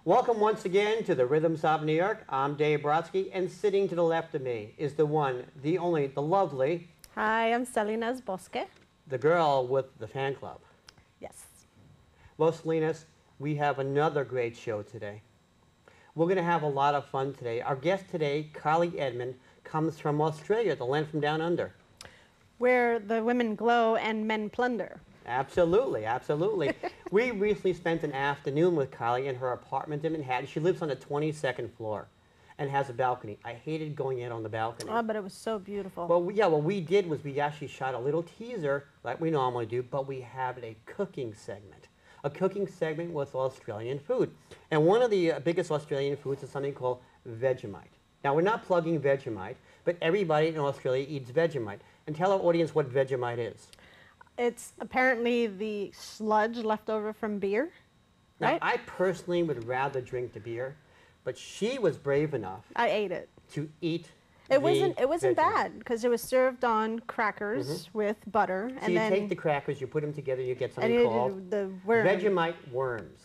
Welcome once again to the Rhythms of New York. I'm Dave Brodsky, and sitting to the left of me is the one, the only, the lovely... Hi, I'm Salinas Bosque. The girl with the fan club. Yes. Well, Salinas, we have another great show today. We're going to have a lot of fun today. Our guest today, Kylie Edmond, comes from Australia, the land from down under. Where the women glow and men plunder. Absolutely, absolutely. We recently spent an afternoon with Kylie in her apartment in Manhattan. She lives on the 22nd floor and has a balcony. I hated going out on the balcony. Oh, but it was so beautiful. Well, yeah, what we did was we actually shot a little teaser like we normally do, but we have a cooking segment. A cooking segment with Australian food. And one of the biggest Australian foods is something called Vegemite. Now, we're not plugging Vegemite, but everybody in Australia eats Vegemite. And tell our audience what Vegemite is. It's apparently the sludge left over from beer, right? Now, I personally would rather drink the beer, but she was brave enough. I ate it. To eat It wasn't Vegemite. bad because it was served on crackers with butter. So you take the crackers, you put them together, you get something and called the worm. Vegemite worms.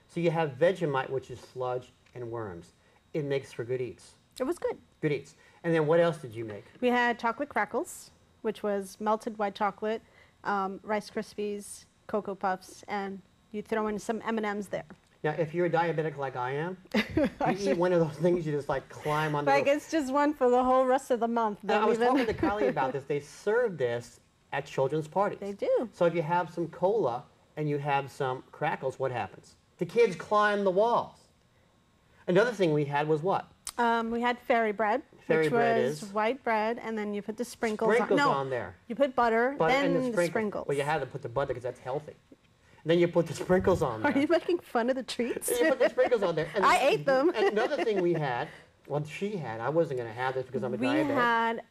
So you have Vegemite, which is sludge and worms. It makes for good eats. It was good. Good eats. And then what else did you make? We had chocolate crackles, which was melted white chocolate, Rice Krispies, Cocoa Puffs, and you throw in some M&Ms there. Now, if you're a diabetic like I am, you eat one of those things, you just like climb on the Like it's just one for the whole rest of the month. I was talking to Kylie about this. They serve this at children's parties. They do. So if you have some cola and you have some crackles, what happens? The kids climb the walls. Another thing we had was what? We had fairy bread, which was white bread, and then you put the sprinkles on there. You put butter, then and the sprinkles. Well, you had to put the butter because that's healthy. And then you put the sprinkles on there. Are you making fun of the treats? And you put the sprinkles on there. And I ate them. And another thing we had, well, she had, I wasn't going to have this because I'm a diabetic. We had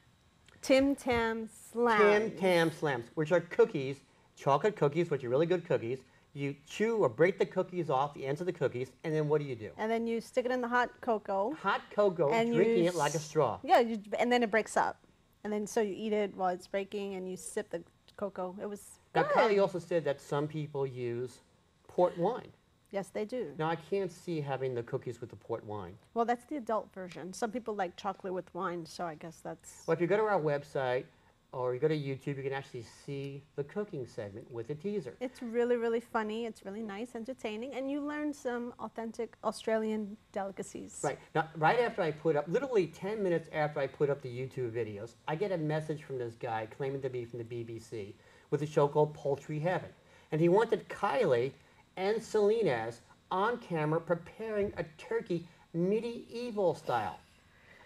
Tim Tam Slams. Tim Tam Slams, which are cookies, chocolate cookies, which are really good cookies. You chew or break the cookies off, the ends of the cookies, and then what do? And then you stick it in the hot cocoa. Hot cocoa, and drinking it like a straw. Yeah, and then it breaks up. And then so you eat it while it's breaking, and you sip the cocoa. It was Now, good. Kylie also said that some people use port wine. Yes, they do. Now, I can't see having the cookies with the port wine. Well, that's the adult version. Some people like chocolate with wine, so I guess that's... Well, if you go to our website or you go to YouTube, you can actually see the cooking segment with the teaser. It's really, really funny. It's really nice, entertaining, and you learn some authentic Australian delicacies. Right. Now, right after I put up, literally 10 minutes after I put up the YouTube videos, I get a message from this guy claiming to be from the BBC with a show called Poultry Heaven. And he wanted Kylie and Salinas on camera preparing a turkey medieval style.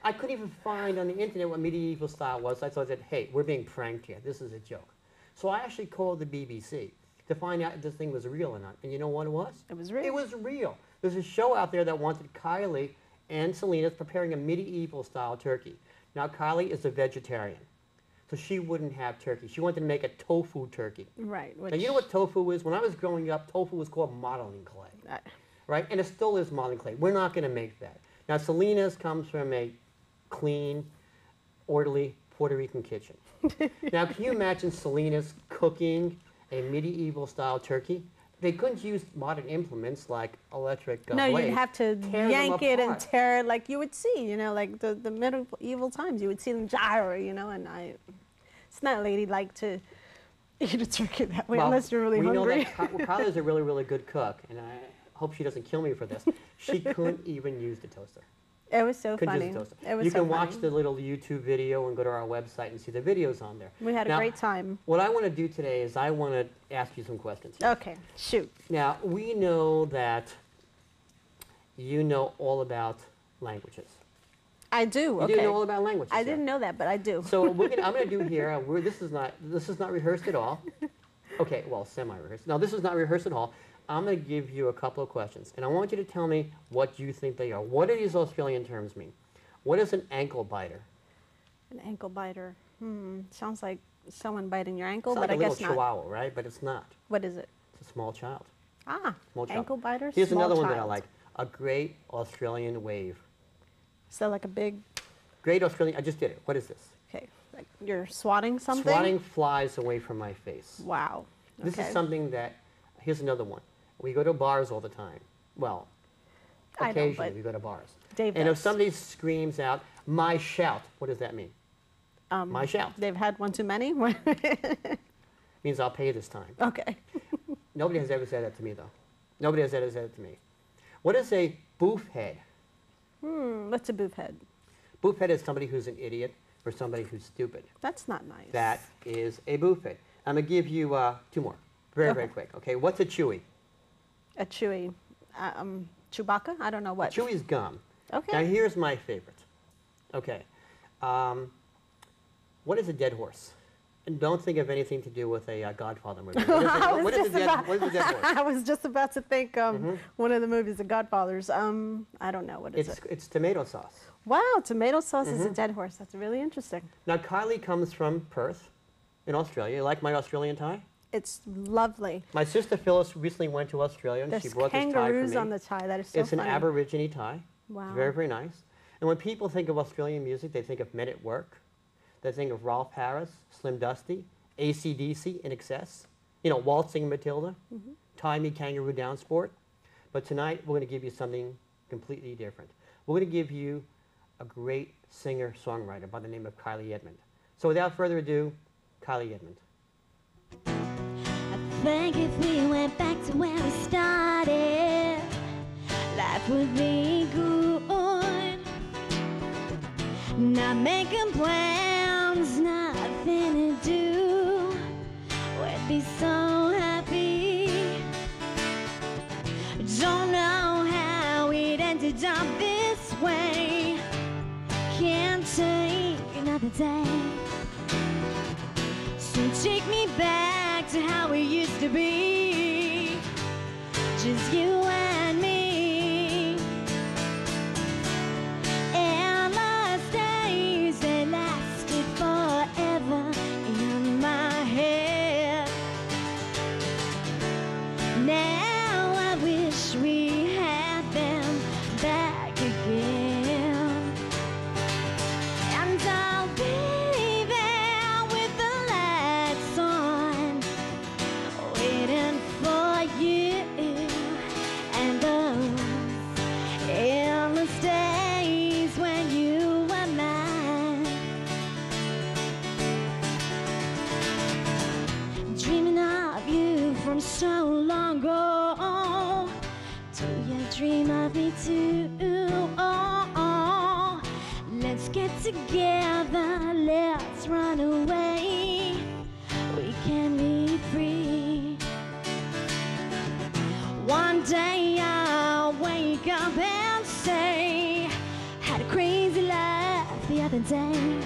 I couldn't even find on the internet what medieval style was. So I thought that, hey, we're being pranked here. This is a joke. So I actually called the BBC to find out if this thing was real or not. And you know what it was? It was real. It was real. There's a show out there that wanted Kylie and Salinas preparing a medieval style turkey. Now, Kylie is a vegetarian, so she wouldn't have turkey. She wanted to make a tofu turkey. Right. Now, you know what tofu is? When I was growing up, tofu was called modeling clay. Right? And it still is modeling clay. We're not going to make that. Now, Salinas comes from a clean, orderly Puerto Rican kitchen. Now, can you imagine Salinas cooking a medieval-style turkey? They couldn't use modern implements like electric blades. No, you'd have to yank it and tear it like you would see, you know, like the medieval times. You would see them gyre, you know, and it's not ladylike to eat a turkey that way unless you're really hungry. Know that Kylie is a really, really good cook, and I hope she doesn't kill me for this. She couldn't even use the toaster. It was so funny. You can watch the little YouTube video and go to our website and see the videos on there. We had a great time. What I want to do today is I want to ask you some questions. Okay, shoot. Now, we know that you know all about languages. I do. You do know all about languages. I didn't know that, but I do. So I'm going to do here. This is not rehearsed at all. Okay, well, semi-rehearsed. Now, this is not rehearsed at all. I'm going to give you a couple of questions, and I want you to tell me what you think they are. What do these Australian terms mean? What is an ankle biter? An ankle biter. Sounds like someone biting your ankle, It's but like I guess a little chihuahua, right? But it's not. What is it? It's a small child. Ah, Small child. ankle biter. Here's small another one that I child. like. A great Australian wave. So like a big. Great Australian. I just did it. What is this? Okay, like you're swatting something. Swatting flies away from my face. Wow. This okay. is something that. Here's another one. We go to bars all the time. Well, I know, occasionally but we go to bars. Dave And if does. somebody screams out, "My shout," what does that mean? My shout. They've had one too many. Means I'll pay this time. Okay. Nobody has ever said that to me, though. Nobody has ever said it to me. What is a boof head? What's a boof head? Boof head is somebody who's an idiot or somebody who's stupid. That's not nice. That is a boof head. I'm going to give you two more. Very quick. Okay, what's a chewy? A chewy. Chewbacca? I don't know what. Chewy's gum. Okay. Now, here's my favorite. Okay. What is a dead horse? And don't think of anything to do with a Godfather movie. What is a dead horse? I was just about to think one of the movies, The Godfathers. I don't know. What is it? It's tomato sauce. Wow, tomato sauce is a dead horse. That's really interesting. Now, Kylie comes from Perth in Australia. You like my Australian tie? It's lovely. My sister Phyllis recently went to Australia, and There's she brought this tie for kangaroos me. on the tie. That is so It's funny. an Aborigine tie. Wow. It's very, very nice. And when people think of Australian music, they think of Men at Work. They think of Ralph Harris, Slim Dusty, AC/DC, In Excess. You know, Waltzing Matilda, Tie Me Kangaroo Down Sport. But tonight, we're going to give you something completely different. We're going to give you a great singer-songwriter by the name of Kylie Edmond. So without further ado, Kylie Edmond. I think if we went back to where we started, life would be good. Not making plans, nothing to do. We'd be so happy. Don't know how it ended up this way. Can't take another day. So take me back to how we used to be, just you and me. Endless days, they lasted forever in my head. Now I wish we had them back again. And I'll be there with the lights on, waiting for you. And those endless days when you were mine. Dreaming of you from so long ago. Do you dream of me too? Oh, let's get together, let's run away. We can be free. One day I'll wake up and say, had a crazy life the other day.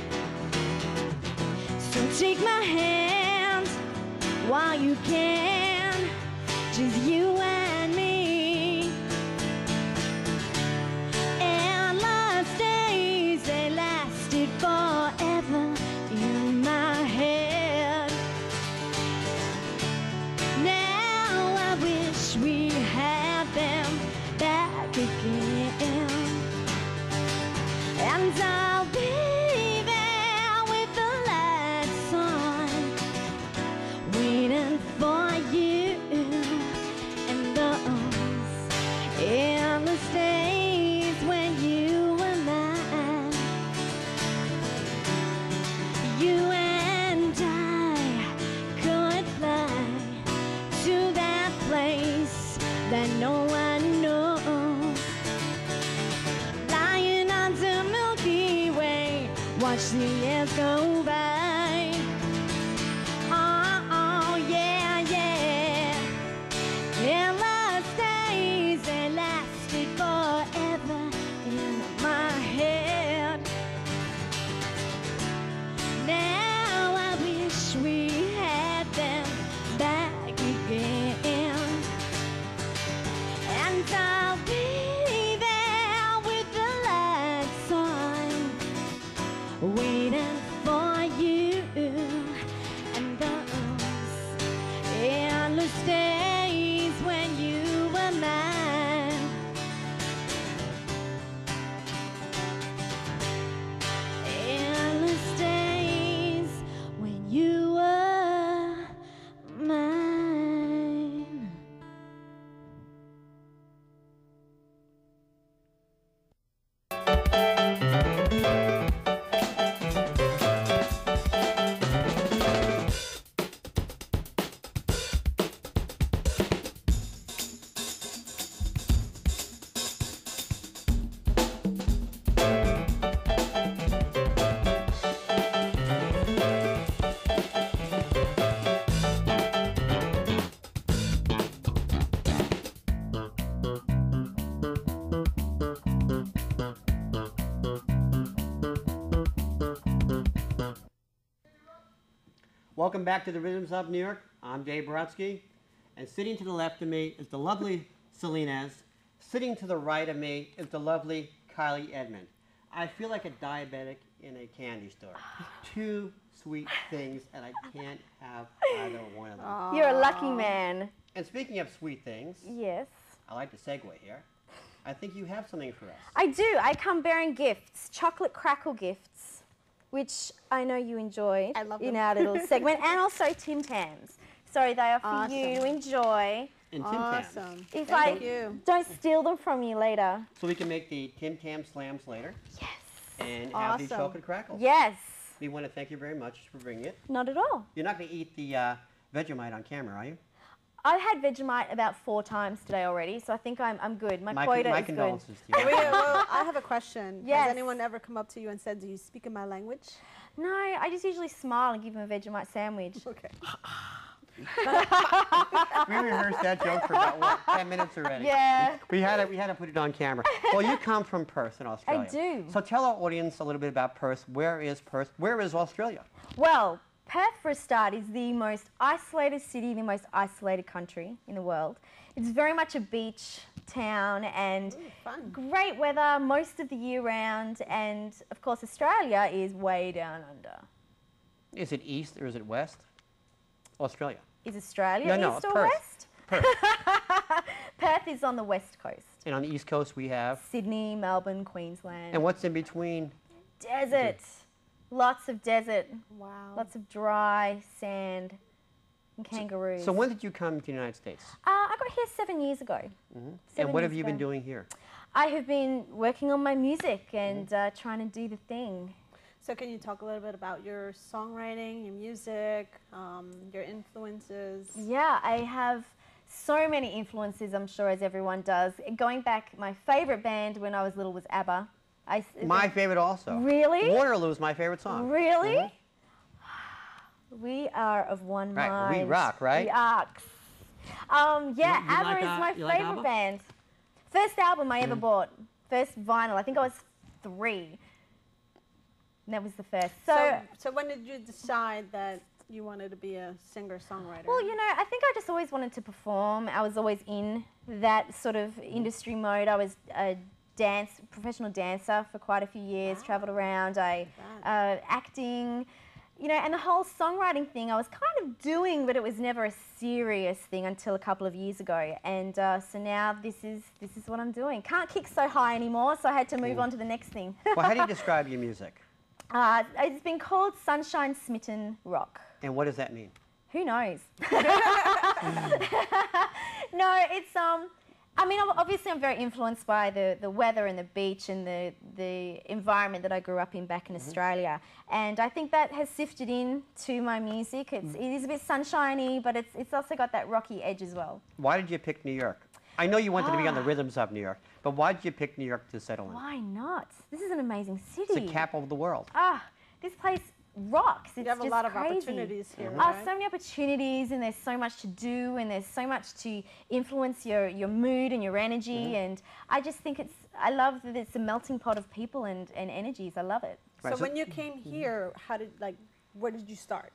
So take my hand while you can, just you and me. Endless days, they lasted forever in my head. Now I wish we had them back again. And I'll be there with the lights on, waiting for you. And those endless days when you were mine. You and I could fly to that place that no one knows. Lying under Milky Way, watch the years go by. Oh, yeah, yeah. Endless days, they lasted forever in my head. Now I wish we had them back Welcome back to the Rhythms of New York. I'm Dave Brodsky, and sitting to the left of me is the lovely Selena's. Sitting to the right of me is the lovely Kylie Edmond. I feel like a diabetic in a candy store. Two sweet things, and I can't have either one of them. You're a lucky man. And speaking of sweet things, Yes. I like to segue here. I think you have something for us. I do. I come bearing gifts, chocolate crackle gifts, which I know you enjoyed I love in them. our little segment, and also Tim Tams. So they are for you to enjoy. And Tim Tams. Awesome. If Thank I you. don't steal them from you later. So we can make the Tim Tam slams later Yes. and have these Awesome. chocolate crackles. Yes. We want to thank you very much for bringing it. Not at all. You're not going to eat the Vegemite on camera, are you? I've had Vegemite about 4 times today already, so I think I'm good. My quota my is good. condolences to you. Well, I have a question. Yes. Has anyone ever come up to you and said, "Do you speak in my language?" No, I just usually smile and give them a Vegemite sandwich. Okay. We rehearsed that joke for about, what, 10 minutes already. Yeah. We had to put it on camera. Well, you come from Perth in Australia. do. So tell our audience a little bit about Perth. Where is Perth? Where is Australia? Well, Perth, for a start, is the most isolated city, the most isolated country in the world. It's very much a beach town and Fun. great weather most of the year round. And, of course, Australia is way down under. Is it east or is it west? Australia. Is Australia No, east or Perth. west? Perth. Perth is on the west coast. And on the east coast we have. Sydney, Melbourne, Queensland. And what's in between? Desert. Lots of desert. Wow. Lots of dry sand and kangaroos. So when did you come to the United States? I got here 7 years ago. And what have you been doing here? I have been working on my music and trying to do the thing. So can you talk a little bit about your songwriting, your music, your influences? Yeah, I have so many influences, I'm sure, as everyone does. Going back, my favorite band when I was little was ABBA. My favorite also. Really? Waterloo is my favorite song. Really? We are of one Right, mind. we rock, right? We rocks. Yeah, You ABBA like, is my you like favorite ABBA? band. First album I ever bought. First vinyl. I think I was 3. And that was the first. So when did you decide that you wanted to be a singer-songwriter? Well, you know, I think I just always wanted to perform. I was always in that sort of industry mode. I was a professional dancer for quite a few years, travelled around, acting, you know, and the whole songwriting thing I was kind of doing, but it was never a serious thing until a couple of years ago. And so now this is what I'm doing. Can't kick so high anymore, so I had to move on to the next thing. Well, how do you describe your music? It's been called Sunshine Smitten Rock. And what does that mean? Who knows? No, it's I mean, obviously I'm very influenced by the weather and the beach and the environment that I grew up in back in Australia. And I think that has sifted into my music. It is a bit sunshiny, but it's also got that rocky edge as well. Why did you pick New York? I know you wanted to be on the rhythms of New York, but why did you pick New York to settle in? Why not? This is an amazing city. It's the capital of the world. This place rocks. It's you have a just lot of crazy. opportunities here, right? So many opportunities, and there's so much to do, and there's so much to influence your mood and your energy. And I just think I love that it's a melting pot of people and energies. I love it. So when you came here, where did you start?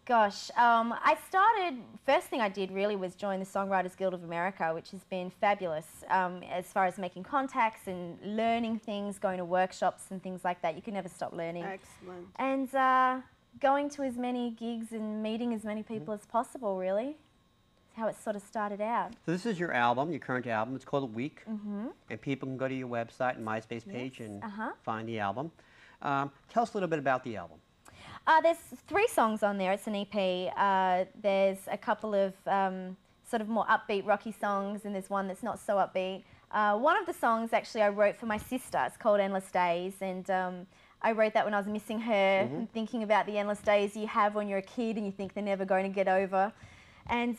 Gosh, first thing I did really was join the Songwriters Guild of America, which has been fabulous as far as making contacts and learning things, going to workshops and things like that. You can never stop learning. Excellent. And going to as many gigs and meeting as many people as possible, really. That's how it sort of started out. So this is your album, your current album. It's called A Week. And people can go to your website and MySpace page and find the album. Tell us a little bit about the album. There's 3 songs on there. It's an EP. There's a couple of sort of more upbeat, rocky songs, and there's one that's not so upbeat. One of the songs, actually, I wrote for my sister. It's called Endless Days, and I wrote that when I was missing her, and thinking about the endless days you have when you're a kid and you think they're never going to get over. And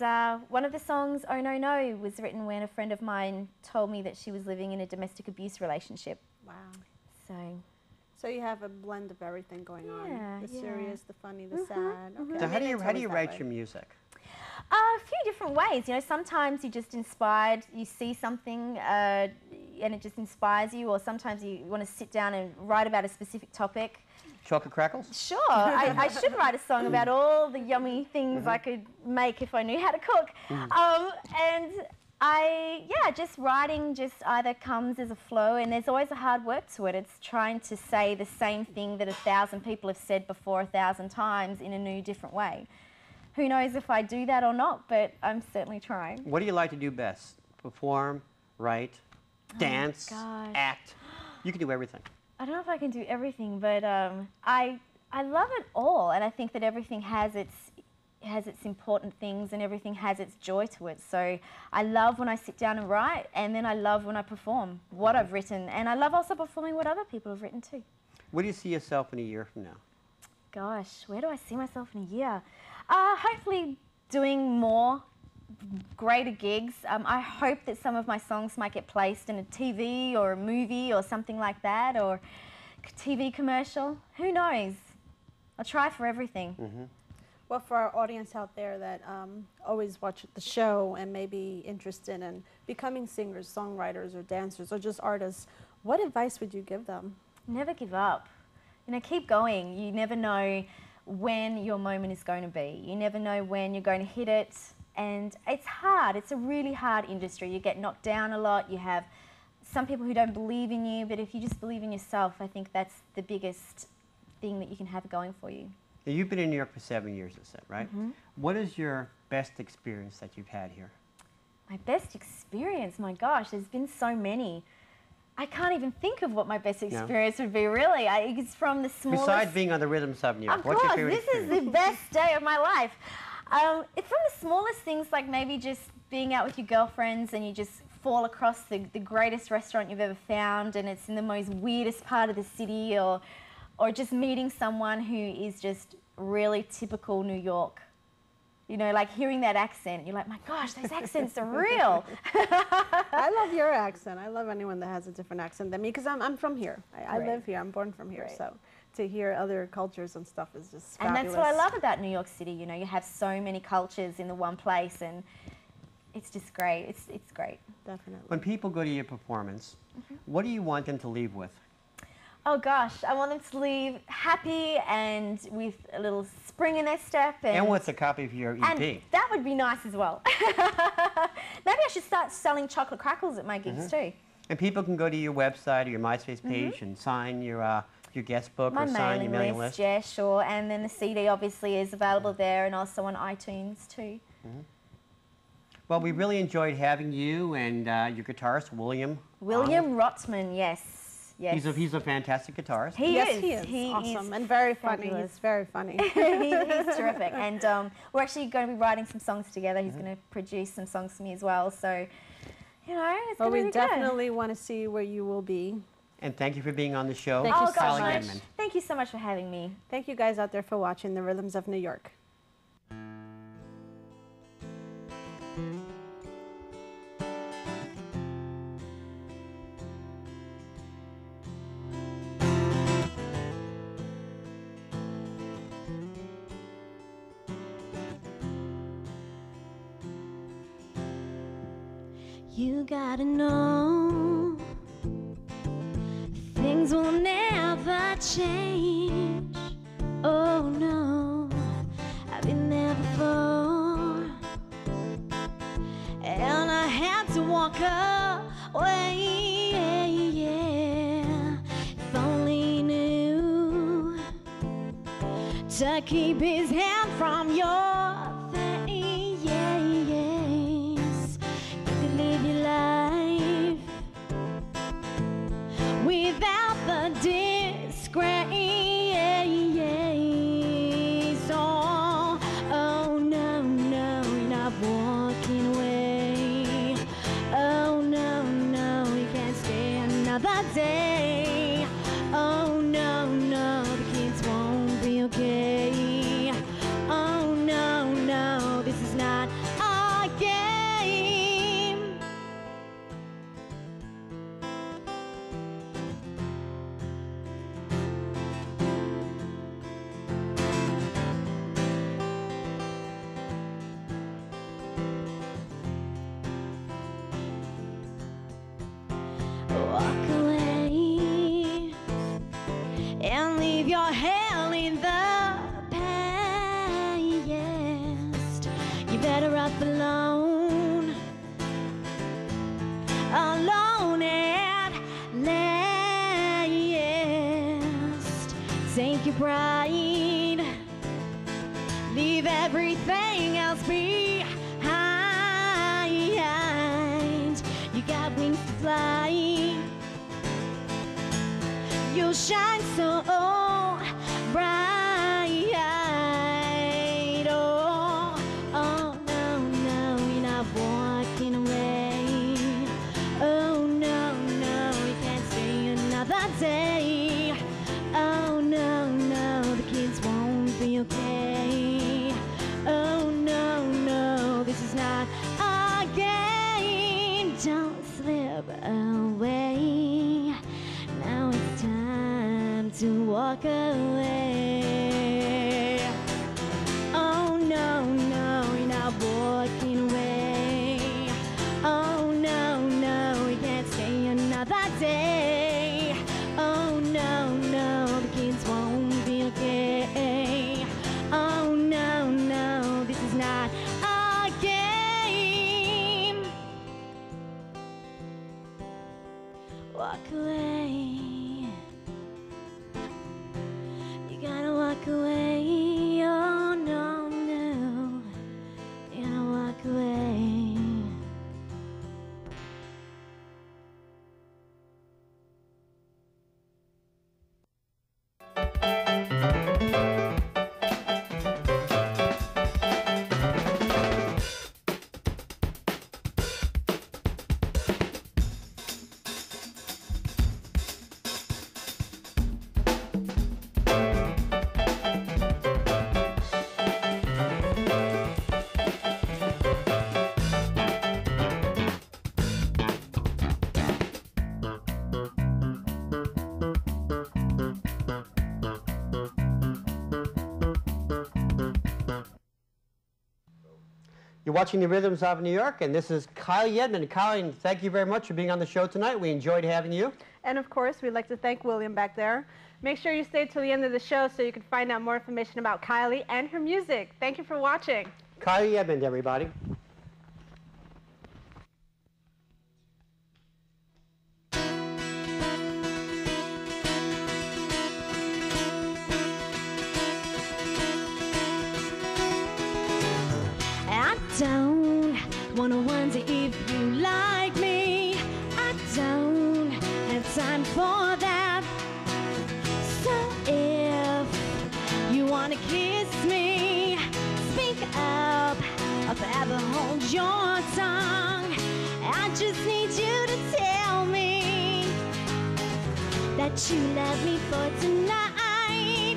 one of the songs, Oh No No, was written when a friend of mine told me that she was living in a domestic abuse relationship. Wow. So you have a blend of everything going on. The serious, the funny, the sad. Okay. So how do you write your music? A few different ways. You know, sometimes you're just inspired, you see something and it just inspires you, or sometimes you want to sit down and write about a specific topic. chocolate crackles? Sure, I should write a song about all the yummy things I could make if I knew how to cook. And just writing just either comes as a flow, and there's always a hard work to it. It's trying to say the same thing that 1,000 people have said before 1,000 times in a new, different way. Who knows if I do that or not, but I'm certainly trying. What do you like to do best? Perform, write, dance, act? You can do everything. I don't know if I can do everything, but I love it all, and I think that everything has its important things, and everything has its joy to it. So I love when I sit down and write, and then I love when I perform what I've written, and I love also performing what other people have written too. Where do you see yourself in a year from now? Gosh, where do I see myself in a year? Hopefully doing more greater gigs. I hope that some of my songs might get placed in a TV or a movie or something like that, or a TV commercial. Who knows? I'll try for everything. Well, for our audience out there that always watch the show and may be interested in becoming singers, songwriters, or dancers, or just artists, what advice would you give them? Never give up. You know, keep going. You never know when your moment is going to be. You never know when you're going to hit it. And it's hard. It's a really hard industry. You get knocked down a lot. You have some people who don't believe in you, but if you just believe in yourself, I think that's the biggest thing that you can have going for you. Now, you've been in New York for 7 years, you said, right? What is your best experience that you've had here? My best experience? My gosh, there's been so many. I can't even think of what my best experience would be, really. It's from the smallest... Besides being on the Rhythms of New York, what's your favorite experience? This is the best day of my life. It's from the smallest things, like maybe just being out with your girlfriends and you just fall across the greatest restaurant you've ever found, and it's in the most weirdest part of the city, or just meeting someone who is just really typical New York. You know, like hearing that accent, you're like, my gosh, those accents are real. I love your accent. I love anyone that has a different accent than me, because I'm from here. I live here. I'm born from here. So to hear other cultures and stuff is just fabulous. And that's what I love about New York City. You know, you have so many cultures in the one place, and it's just great. It's great. Definitely. When people go to your performance, what do you want them to leave with? Oh gosh, I want them to leave happy and with a little spring in their step. And what's a copy of your EP? And that would be nice as well. Maybe I should start selling chocolate crackles at my gigs too. And people can go to your website or your MySpace page and sign your guest book or sign your mailing list. Yeah, sure. And then the CD obviously is available there, and also on iTunes too. Well, we really enjoyed having you and your guitarist, William. William Rotman, yes. Yes. He's a fantastic guitarist. He is. He awesome and very funny. He's very funny. He's terrific. And we're actually going to be writing some songs together. He's going to produce some songs for me as well. So, you know, it's going to be good. We definitely want to see where you will be. And thank you for being on the show. Thank you so much. Edmond. Thank you so much for having me. Thank you guys out there for watching The Rhythms of New York. You gotta know things will never change. Oh no, I've been there before, and I had to walk away. If only he knew to keep his hand from your face. Live your life without the disgrace. Oh no, no, you're not walking away. Oh no, no, you can't stay another day. Oh no, no, the kids won't be okay. Oh no, no, this is not our game. Walk away. leave your hell in the past. You're better off alone, alone at last. Take your pride, leave everything else behind. You got wings to fly, you'll shine so bright. Oh, oh, no, no, you're not walking away. Oh, no, no, you can't stay another day. Oh, no, no, the kids won't be okay. Oh, no, no, this is not a game. Don't slip away. Now it's time to walk away. Oh, no, no, you're not walking away. Oh, no, no, you can't stay another day. Oh, no, no, the kids won't be okay. Oh, no, no, this is not a game. Walk away. You gotta walk away. Oh, no, no, you gotta walk away. You're watching the Rhythms of New York, and this is Kylie Edmond. Kylie, thank you very much for being on the show tonight. We enjoyed having you. And of course, we'd like to thank William back there. Make sure you stay till the end of the show so you can find out more information about Kylie and her music. Thank you for watching. Kylie Edmond, everybody. I don't wanna wonder if you like me. I don't have time for that. So if you wanna kiss me, speak up, I'll ever hold your tongue. I just need you to tell me that you love me for tonight.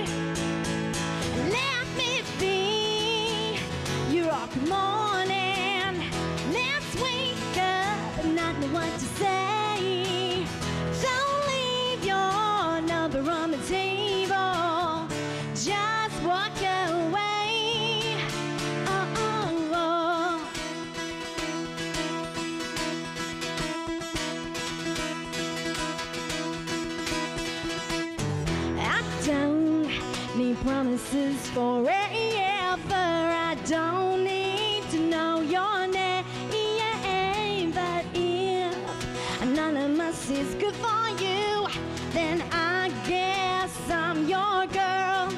Let me be your rock morning. Let's wake up and not know what to say. Don't leave your number on the table. Just walk away. Oh, oh, oh. I don't need promises forever. I don't need to know your name. But if anonymous is good for you, then I guess I'm your girl.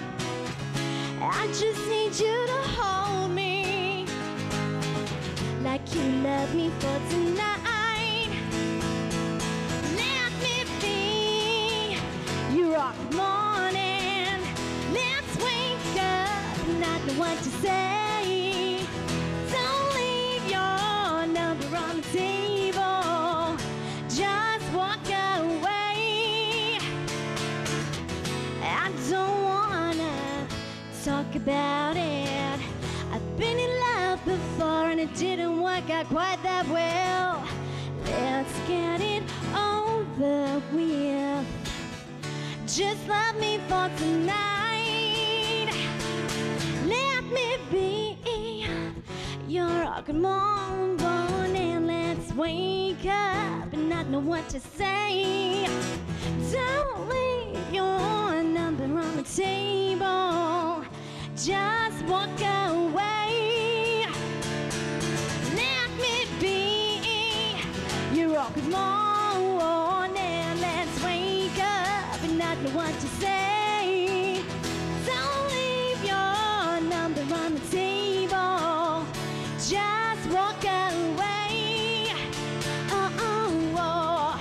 I just need you to hold me like you love me for tonight. Let me be your rock morning. Let's wake up and not know what to say. Don't leave your number on the table. Just walk away. I don't wanna talk about it. I've been in love before and it didn't work out quite that well. Let's get it over with. Just love me for tonight. Let me be your rock morning. Let's wake up and not know what to say. Don't leave your number on the the table. Just walk away. Let me be your rock of morning. Let's wake up and not know what to say. Don't leave your number on the table. Just walk away. Oh, oh, oh.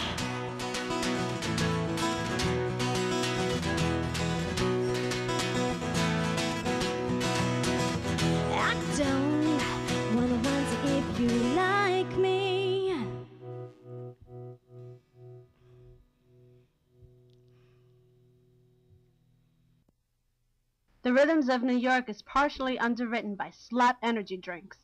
I don't wanna wonder if you like me. The Rhythms of New York is partially underwritten by Slap Energy Drinks.